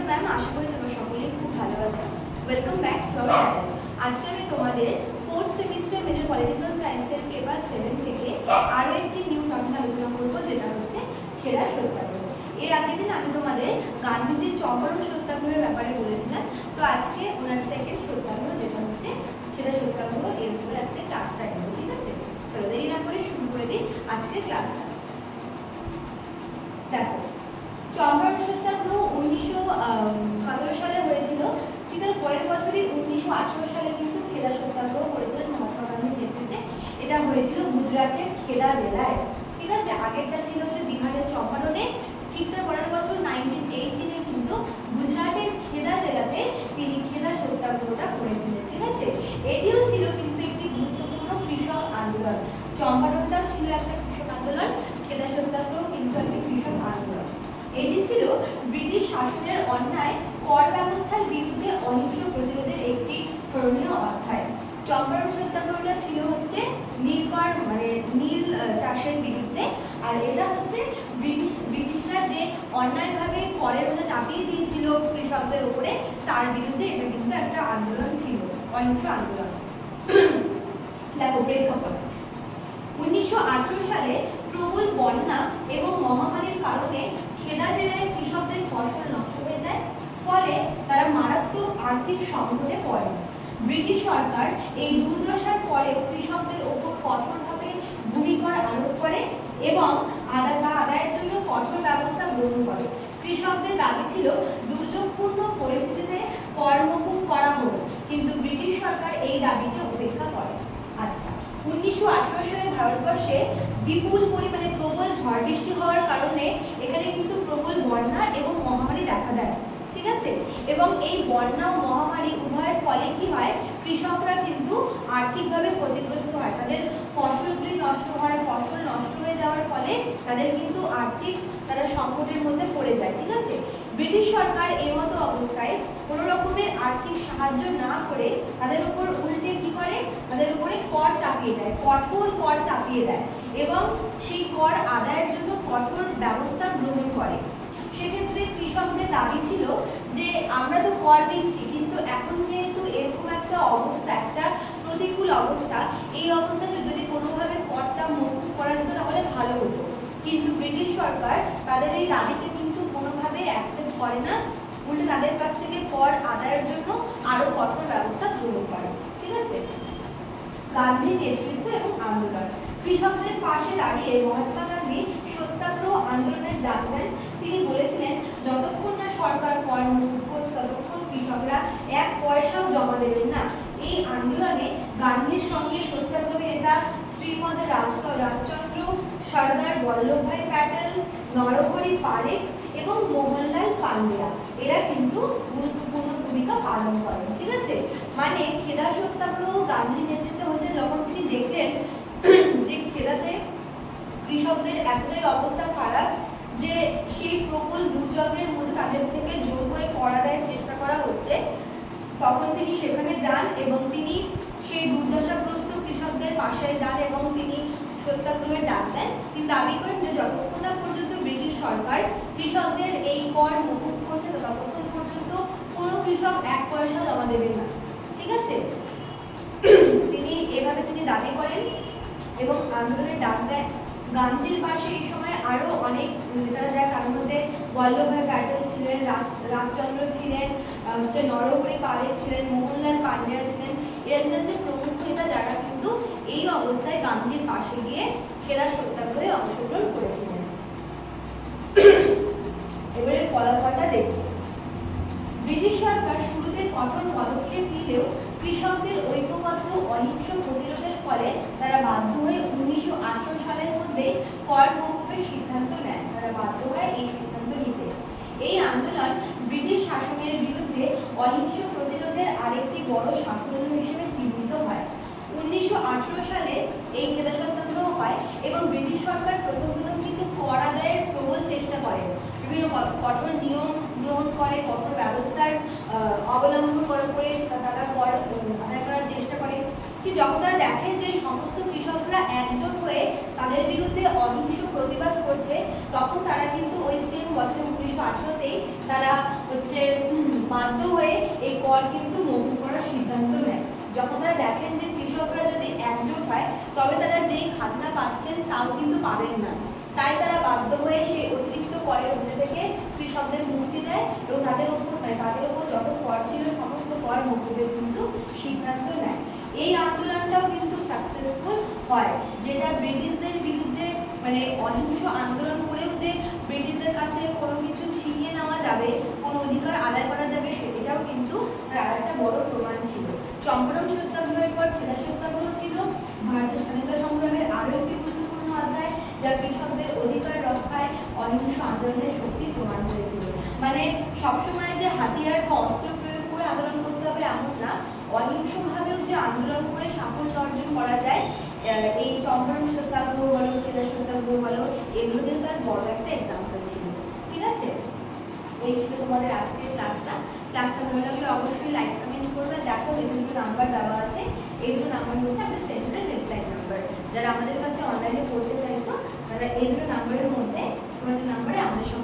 Ma'am, আশা করি তোমরা সকলেই খুব ভালো আছো। Welcome back to our channel. আজকে আমি তোমাদের 4th সেমিস্টার মেজর পলিটিক্যাল সায়েন্সের পেপার 7 থেকে আরো একটি নিউ টপিক আলোচনা করব, যেটা হচ্ছে খেদা সত্যাগ্রহ। এর আগের দিন আমি তোমাদের গান্ধীজির চম্পারণ সত্যাগ্রহের ব্যাপারে বলেছিলাম। তো আজকে ওনার সেকেন্ড সত্যাগ্রহ, যেটা হচ্ছে খেদা সত্যাগ্রহ, এর উপরে আজকে ক্লাসটা নেব। ঠিক আছে, চলো দেরি না করে শুরু করে দিই আজকের ক্লাসটা। দেখো, চম্পারণ সত্যাগ্রহ 1917 সালে হয়েছিল। ঠিক তার পরের বছরই 1918 সালে কিন্তু খেদা সত্যাগ্রহ করেছিলেন মহাত্মা গান্ধীর নেতৃত্বে। এটা হয়েছিল গুজরাটের খেদা জেলায়। ঠিক আছে, আগেরটা ছিল হচ্ছে বিহারের চম্পারণে। ঠিক তার পরের বছর 1918-এ কিন্তু গুজরাটের খেদা জেলাতে তিনি খেদা সত্যাগ্রহটা করেছিলেন। ঠিক আছে, এটিও ছিল কিন্তু একটি গুরুত্বপূর্ণ কৃষক আন্দোলন। চম্পারণটাও ছিল একটা কৃষক আন্দোলন, খেদা সত্যাগ্রহ কিন্তু একটি কৃষক আন্দোলন। এটি ছিল ব্রিটিশ শাসনের অন্যায় কর ব্যবস্থার বিরুদ্ধে অহিংস প্রতিরোধের একটি স্মরণীয় অধ্যায়। চম্পারণ সত্যাগ্রহটা ছিল হচ্ছে নীলকর নীল চাষের বিরুদ্ধে। আর এটা হচ্ছে ব্রিটিশরা যে অন্যায়ভাবে করের মধ্যে চাপিয়ে দিয়েছিল কৃষকদের উপরে, তার বিরুদ্ধে এটা কিন্তু একটা আন্দোলন ছিল, অহিংস আন্দোলন। দেখো প্রেক্ষাপট, 1918 সালে প্রবল বন্যা এবং মহামারীর কারণে খেদা জেলায় কৃষকদের ফসল নষ্ট হয়ে যায়। ফলে তারা মারাত্মক আর্থিক সংকটে পড়ে। ব্রিটিশ সরকার এই দুর্দশার পরেও কৃষকদের ওপর কঠোরভাবে ভূমিকর আরোপ করে এবং আদায়ের জন্য কঠোর ব্যবস্থা গ্রহণ করে। কৃষকদের দাবি ছিল দুর্যোগপূর্ণ পরিস্থিতিতে কর মকুব করা হোক, কিন্তু ব্রিটিশ সরকার এই দাবিকে উপেক্ষা করে। আচ্ছা, 1918 সালে ভারতবর্ষে বিপুল পরিমাণে প্রবল ঝড় বৃষ্টি হওয়ার কারণে এখানে কিন্তু প্রবল বন্যা এবং মহামারী দেখা দেয়। ঠিক আছে, এবং এই বন্যা ও মহামারী উভয়ের ফলে কি হয়, কৃষকরা কিন্তু আর্থিকভাবে ক্ষতিগ্রস্ত হয়। তাদের ফসলগুলি নষ্ট হয়, ফসল নষ্ট হয়ে যাওয়ার ফলে তাদের কিন্তু তারা সংকটের মধ্যে পড়ে যায়। ঠিক আছে, ব্রিটিশ সরকার এই মতো অবস্থায় কোনো রকমের আর্থিক সাহায্য না করে তাদের উপর উল্টে কি করে, তাদের উপরে কর চাপিয়ে দেয়, কঠোর কর চাপিয়ে দেয় এবং সেই কর আদায়ের জন্য কঠোর ব্যবস্থা গ্রহণ করে। সেক্ষেত্রে কৃষকদের দাবি ছিল যে আমরা তো কর দিচ্ছি, কিন্তু এখন যেহেতু এরকম একটা অবস্থা, একটা প্রতিকূল অবস্থা, এই অবস্থাতে যদি কোনোভাবে করটা মকুব করা যেত তাহলে ভালো হতো। কিন্তু ব্রিটিশ সরকার তাদের এই দাবিকে কিন্তু কোনোভাবে অ্যাকসেপ্ট করে না, উল্টে তাদের কাছ থেকে কর আদায়ের জন্য আরো কঠোর ব্যবস্থা গ্রহণ করে। ঠিক আছে, গান্ধীর নেতৃত্ব এবং আন্দোলন। কৃষকদের পাশে দাঁড়িয়ে মহাত্মা গান্ধী সত্যাগ্রহ আন্দোলনের ডাক দেন। তিনি বলেছিলেন, যতক্ষণ না সরকার কর মুকুব করছে ততক্ষণ কৃষকরা এক পয়সাও জমা দেবেন না। এই আন্দোলনে গান্ধীর সঙ্গে সত্যাগ্রহী নেতা শ্রীমদ রাজচন্দ্র, সর্দার বল্লভভাই প্যাটেল, নরহরি পারেখ এবং মোহনলাল পান্ডেয়া এরা কিন্তু গুরুত্বপূর্ণ ভূমিকা পালন করেন। ঠিক আছে, মানে খেদা সত্যাগ্রহ গান্ধীর নেতৃত্বে হয়েছে যখন তিনি দেখলেন যে খেদাতে কৃষকদের এতটাই অবস্থা খারাপ যে সেই প্রবল দুর্যোগের মধ্যে তাদের থেকে জোর করে কর আদায়ের চেষ্টা করা হচ্ছে, তখন তিনি সেখানে যান এবং তিনি সেই দুর্দশাগ্রস্ত কৃষকদের পাশে যান এবং তিনি সত্যাগ্রহের ডাক দেন। তিনি দাবি করেন যে যতক্ষণ না পর্যন্ত ব্রিটিশ সরকার কৃষকদের এই কর মকুব করছে ততক্ষণ পর্যন্ত কোনো কৃষক এক পয়সা জমা দেবেন না। ঠিক আছে, তিনি দাবি করেন এবং আন্দোলনের ডাক দেন। গান্ধীর পাশে এই সময় আরো অনেক নেতারা যায়, তার মধ্যে বল্লভভাই প্যাটেল ছিলেন, রাজচন্দ্র ছিলেন, নরহরি পারেখ ছিলেন, মোহনলাল পান্ডেয়া ছিলেন। এরা ছিলেন যে প্রমুখ নেতা যারা কিন্তু এই অবস্থায় গান্ধীর পাশে গিয়ে খেদা সত্যাগ্রহে অংশগ্রহণ করেছিলেন। এবারে ফলাফলটা দেখব। ব্রিটিশ সরকার শুরুতে কঠোর পদক্ষেপ নিলেও কৃষকদের ঐক্যবদ্ধ অহিংস প্রতিরোধের ফলে তারা বাধ্য হয়ে 1918 সালের মধ্যে কর মকুবের সিদ্ধান্ত নেন। তারা বাধ্য হয় এই সিদ্ধান্ত নিতে। এই আন্দোলন ব্রিটিশ শাসনের বিরুদ্ধে অহিংস প্রতিরোধের আরেকটি বড় সাফল্য হিসেবে চিহ্নিত হয়। 1918 সালে এই খেদা সত্যাগ্রহ হয় এবং ব্রিটিশ সরকার প্রথম কিন্তু কর আদায়ের প্রবল চেষ্টা করে, বিভিন্ন কঠোর নিয়ম গ্রহণ করে, কঠোর ব্যবস্থার অবলম্বন করে তারা কর আদায় করার চেষ্টা করে। কি যখন তারা দেখে যে সমস্ত কৃষকরা একজোট হয়ে তাদের বিরুদ্ধে অহিংস প্রতিবাদ করছে, তখন তারা কিন্তু ওই সেম বছর 1918তেই তারা হচ্ছে বাধ্য হয়ে এই কর কিন্তু মকুব করার সিদ্ধান্ত নেয়। যখন তারা দেখেন যে কৃষকরা যদি একজোট হয় তবে তারা যেই খাজনা পাচ্ছেন তাও কিন্তু পাবেন না, তাই তারা বাধ্য হয়ে সেই অতিরিক্ত করের মধ্যে থেকে কৃষকদের মুক্তি দেয় এবং তাদের উপর যত কর ছিল সমস্ত কর মকুবের কিন্তু সিদ্ধান্ত নেয়। এই আন্দোলনটাও কিন্তু সাকসেসফুল হয়, যেটা ব্রিটিশদের বিরুদ্ধে অহিংস আন্দোলন করেও যে ব্রিটিশদের কাছ থেকে কোনো কিছু ছিনিয়ে নেওয়া যাবে, কোনো অধিকার আদায় করা যাবে, সেটাও কিন্তু আরেকটা বড় প্রমাণ ছিল। চম্পারণ সত্যাগ্রহের পর খেদা সত্যাগ্রহ ছিল ভারতের স্বাধীনতা সংগ্রামের আরও একটি গুরুত্বপূর্ণ অধ্যায়, যা কৃষকদের অধিকার রক্ষায় অহিংস আন্দোলনের শক্তি প্রমাণ হয়েছিল। সবসময় যে হাতিয়ার বা অস্ত্র প্রয়োগ করে আন্দোলন করতে হবে এমন না, অহিংসভাবেও যে আন্দোলন করে সাফল্য অর্জন করা যায়, এই চম্পারণ সত্যাগ্রহ বলো, খেদা সত্যাগ্রহ বলো, এগুলো কিন্তু তার বড় একটা এক্সাম্পল ছিল। ঠিক আছে, এই ছিল তোমাদের আজকের ক্লাসটা। ক্লাসটা ভালো লাগলে অবশ্যই লাইক কমেন্ট করবে। দেখো এই দুটো নাম্বার দেওয়া আছে, এই দুটো নাম্বার হচ্ছে আমাদের সেন্টারের হেল্পলাইন নাম্বার। যারা আমাদের কাছে অনলাইনে পড়তে চাইছো তারা এই দুটো নাম্বারের মধ্যে তোমাদের নাম্বারে আমাদের সঙ্গে